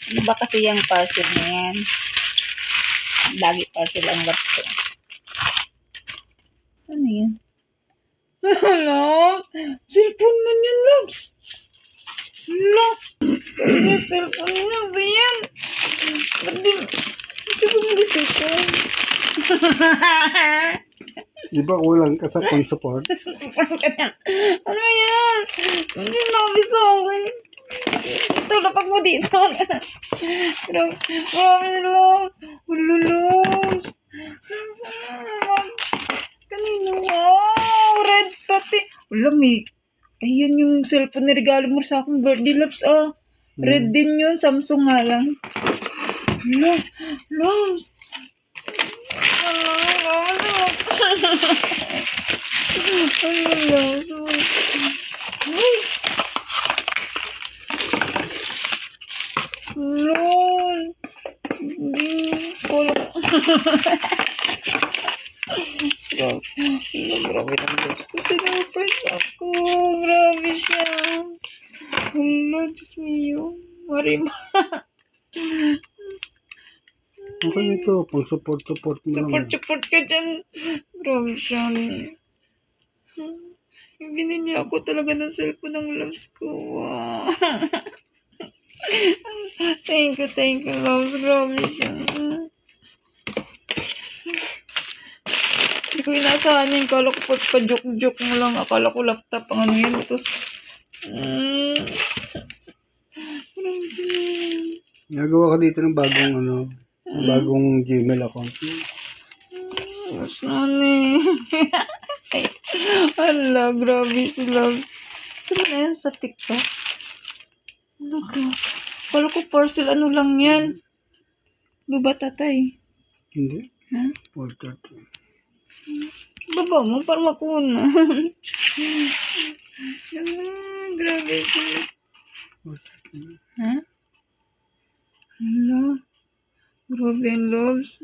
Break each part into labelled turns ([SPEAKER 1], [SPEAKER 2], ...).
[SPEAKER 1] Ano ba kasi yung parcel na yan? Lagi parcel ang loves ko. Ano yan? Ano? Cellphone man yun, loves. Hala. Kasi nga cellphone na ba yan? Ba't di ba mo cellphone?
[SPEAKER 2] Di ba kulang ka sa pang-support?
[SPEAKER 1] Support ka na. Ano yan? Hindi nabi sa akin. Tulapag mo dito. Grabe lang. Ululubs. Cellphone na naman. Kanino? Wow! Red pati. Wala, may. Ayan yung cellphone na regalo mo sa akin. Birthday loves, ah. Red din yun. Samsung nga lang. Wala. Loves. Loves. Uy. Lol. Hindi ko lang. Grabe ng loves ko. Sinurprise ako. Grabe siya. Wala, Diyos mio. Marima.
[SPEAKER 2] Okay ito, pang-support mo lang.
[SPEAKER 1] Support ka dyan. Grabe siya. Binili ako talaga ng cellphone ng loves ko. Wow. Thank you, loves. Grabe siya. Hindi ko inasahan yun. Kala ko pa-joke mo lang. Akala ko laptop ang ano yan. Tapos, grabe siya.
[SPEAKER 2] Nagawa ka dito ng bagong Gmail account.
[SPEAKER 1] Mas nani. Hala, grabe si love. Saan na yan sa TikTok? Hala, grabe. Kala ko parcel ano lang yan. Di ba tatay?
[SPEAKER 2] Hindi.
[SPEAKER 1] Ha?
[SPEAKER 2] 430.
[SPEAKER 1] Baba mo para makunan. Grabe siya. Ha? Hala. Grabe ang loves.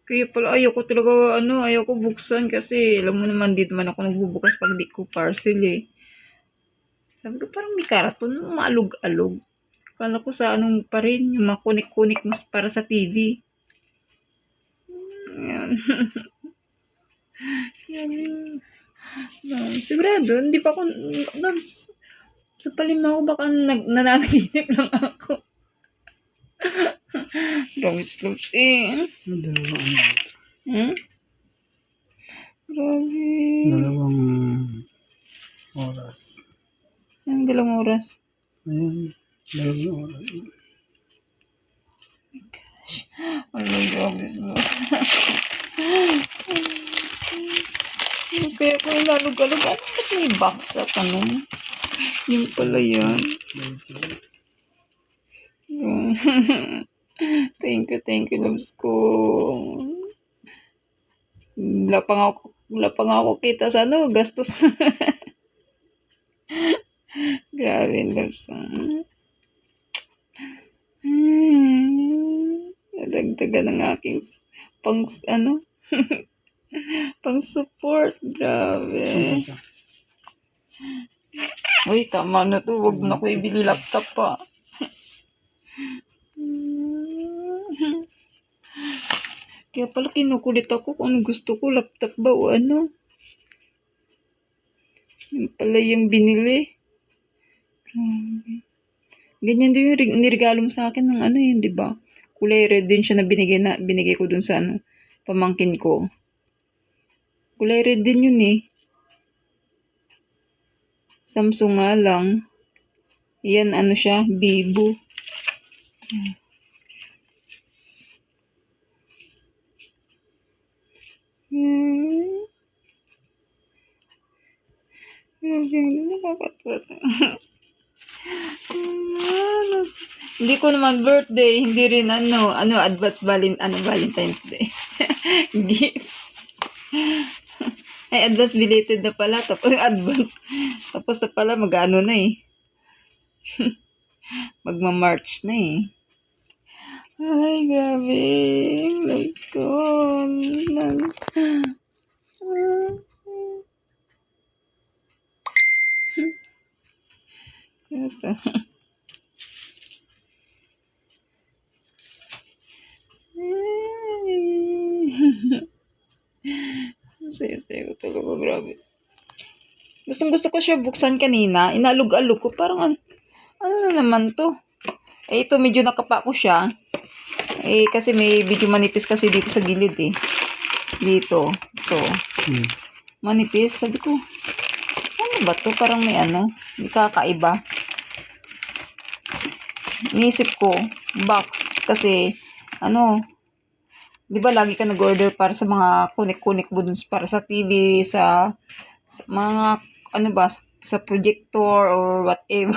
[SPEAKER 1] Kaya pala ayaw ko talaga, ayaw ko buksan kasi alam mo naman dito man ako nagbubukas pag di ko parcel eh. Sabi ko parang may karaton, maalog-alog. Kala ko sa anong pa rin, yung mga kunik-kunik mo para sa TV. Yan. Yan. Sigurado, hindi pa ako, sa palima ko baka nananaginip lang ako. Grabe si Loves eh. Hmm? Grabe.
[SPEAKER 2] 2 oras.
[SPEAKER 1] Ang 2 oras.
[SPEAKER 2] Ayan, 2 oras.
[SPEAKER 1] Oh my gosh. Ano grabe si Loves. Kaya ko inalog-alog. Ba't may box at ano? Yung pala yan. Thank you, loves ko. Wala pa nga ako kita sa gastos na. Grabe, loves. Nadagdagan ng aking pang pang support. Grabe. Uy, tama na to. Huwag na ko ibili laptop pa. Kaya pala kinukulit ako kung ano gusto ko, laptop ba o ano. Yung pala yung binili. Ganyan din yung niregalo mo sa akin ng yun, di ba? Kulay red din siya na binigay ko dun sa pamangkin ko. Kulay red din yun eh. Samsung nga lang. Yan, siya, Vivo. Hindi ko naman birthday, hindi rin advance Valentine's Day. Gift. Ay, advance belated na pala. Tapos advance. Tapos na pala mag-ano na eh. Magma-March na eh. Ay, grabe. Loves ko. Ito. talaga, grabe. Gusto ko siya buksan kanina. Inalog-alog ko. Parang ano na naman to? Eh, ito medyo nakapa ko siya. Eh, kasi may medyo manipis kasi dito sa gilid eh. Dito. So,
[SPEAKER 2] Hmm.
[SPEAKER 1] manipis. Sabi ko, ano ba to? Parang may may kakaiba. Iniisip ko, box. Kasi, di ba lagi ka nag-order para sa mga kunik-kunik mo dun para sa TV, sa mga, sa projector or whatever.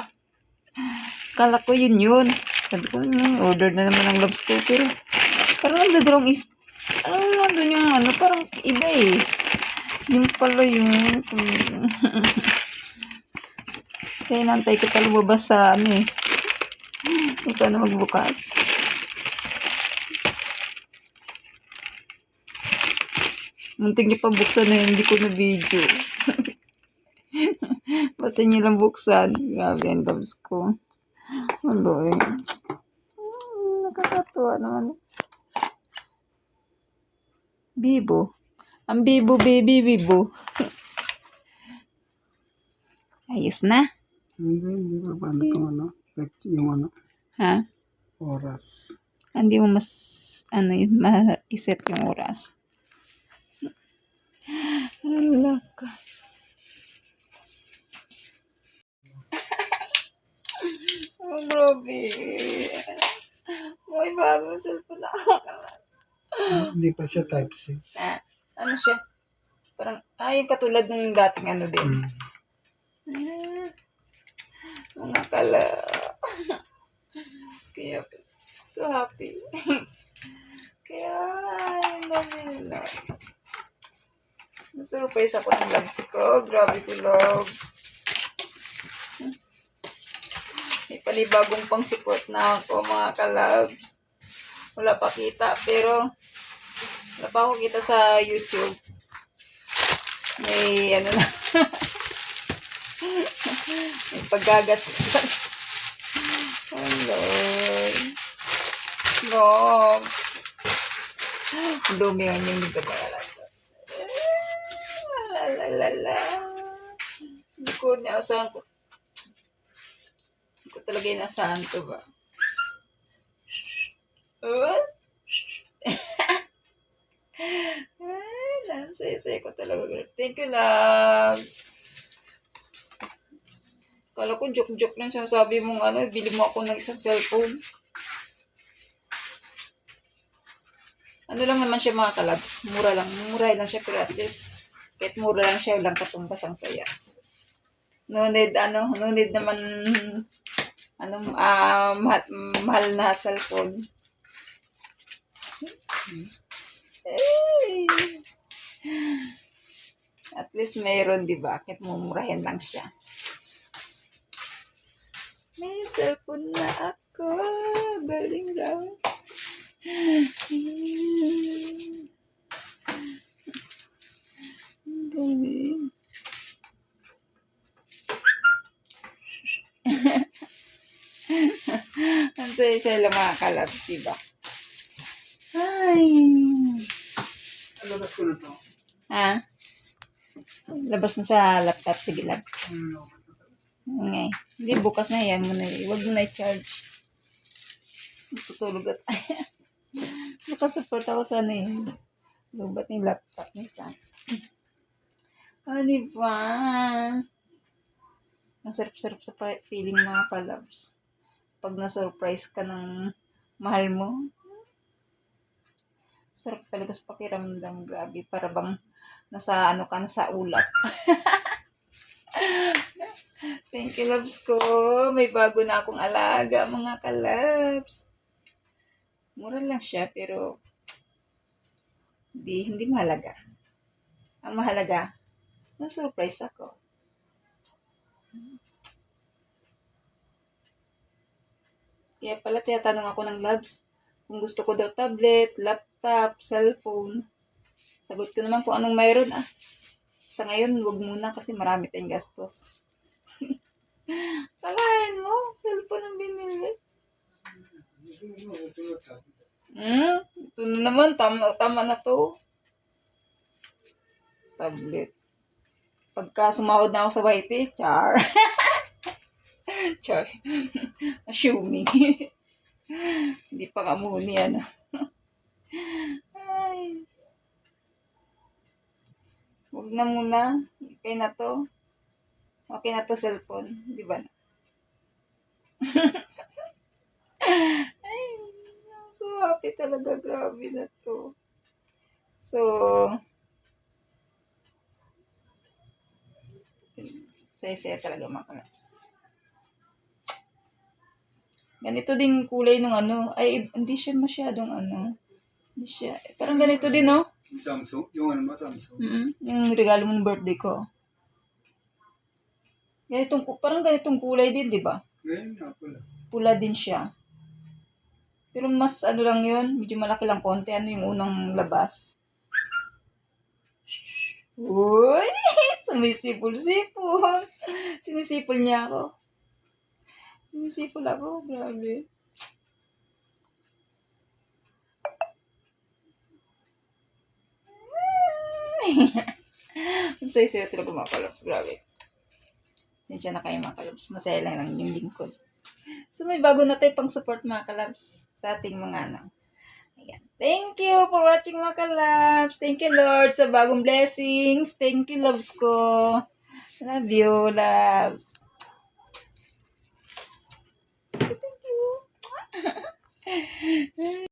[SPEAKER 1] Kala ko yun. Sabi ko, order na naman ang loves ko. Pero, parang nandadrong is, nandun yung parang iba eh. Yung pala yun. Kaya nantay ko pa lumabas sa ikaw na magbukas. Muntik niya pa buksan na hindi ko na video. Basta niya lang buksan. Grabe ang loves ko. Wala eh. Nakakatuwa naman. Bibo. Ang bibo, baby, bibo. Ayos na.
[SPEAKER 2] Hindi ba paano itong yung
[SPEAKER 1] Ha?
[SPEAKER 2] oras.
[SPEAKER 1] Hindi mo ma-iset yung oras. Hala ka. Oh, grabe. May bagong cellphone na ako.
[SPEAKER 2] Hindi pa siya Type-C.
[SPEAKER 1] Ano siya? Parang, yung katulad ng dating din. Mga kala. Kaya, so happy. Kaya, dami nila. Surprise ako ng loves ko. Grabe si love. May palibagong pang support na ako, mga ka-loves. Wala pa kita, pero wala pa ako kita sa YouTube. May na. May paggagastos. Oh, Lord. Loves. Dumi ang yung nagkabalasan. Lalalala. Hindi ko niasahan ko. Hindi ko talaga inasahan to ba? Saya-saya ko talaga. Thank you, love. Kala ko joke-joke lang siya. Sabi mong bili mo ako ng isang cellphone. Ano lang naman siya, mga kalabs. Mura lang. Mura lang siya, pero at least kahit mura lang siya, walang katumbas ang saya. No need naman mahal na cellphone. At least mayroon, di ba? Kahit mumurahin lang siya. May cellphone na ako. Galing lang. Galing. Ang saya-saya lang, mga kalabs, di ba? Ay.
[SPEAKER 2] Labas ko na to.
[SPEAKER 1] Ha? Labas mo sa laptop. Sige, labs. Okay. Hindi, bukas na yan. Huwag mo na i-charge. Tutulog at nakasupport ako sa lubat ng laptop niya sa. Di ba? Ang sarap-sarap sa feeling, mga kalabs. Pag na-surprise ka ng mahal mo, sarap talaga sa pakiramdam. Grabe. Para bang nasa nasa ulap. Thank you, loves ko. May bago na akong alaga, mga kalabs. Mura lang siya, pero hindi mahalaga. Ang mahalaga, na-surprise ako. Kaya pala tinatanong ako ng loves kung gusto ko daw tablet, laptop, cellphone. Sagot ko naman kung anong mayroon. Sa ngayon, wag muna kasi marami tayong gastos. Kalahin mo, cellphone ang binili. Ito na naman, tama na to. Tablet. Pagka sumahod na ako sa YT, char. Char. Assuming. Hindi pa kamuni, ano. Ay. Huwag na muna. Okay na to. Okay na to, cellphone. Di ba? Ay, so happy talaga. Grabe na to. So, saya-saya talaga mga kalaps. Ganito din kulay nung ano. Ay, hindi siya masyadong ano. Hindi siya. Parang ganito din, no?
[SPEAKER 2] Yung Samsung? Yung ano ba, Samsung?
[SPEAKER 1] Yung regalo mo ng birthday ko. Parang ganitong kulay din, di ba?
[SPEAKER 2] Ngayon nga pala.
[SPEAKER 1] Pula din siya. Pero mas ano lang yun, medyo malaki lang konti. Ano yung unang labas? Uy! Sumisipol-sipol. Sinisipol niya ako. Sinisipol ako. Grabe. Ang saya-saya talaga mga kalabs. Grabe. Sinsya na kayo mga kalabs. Masaya lang yung lingkod. So may bago na tayo pang support mga kalabs sa ating mga anak. Ayan. Thank you for watching mga kalabs. Thank you Lord sa bagong blessings. Thank you loves ko. Love you loves. Thank you.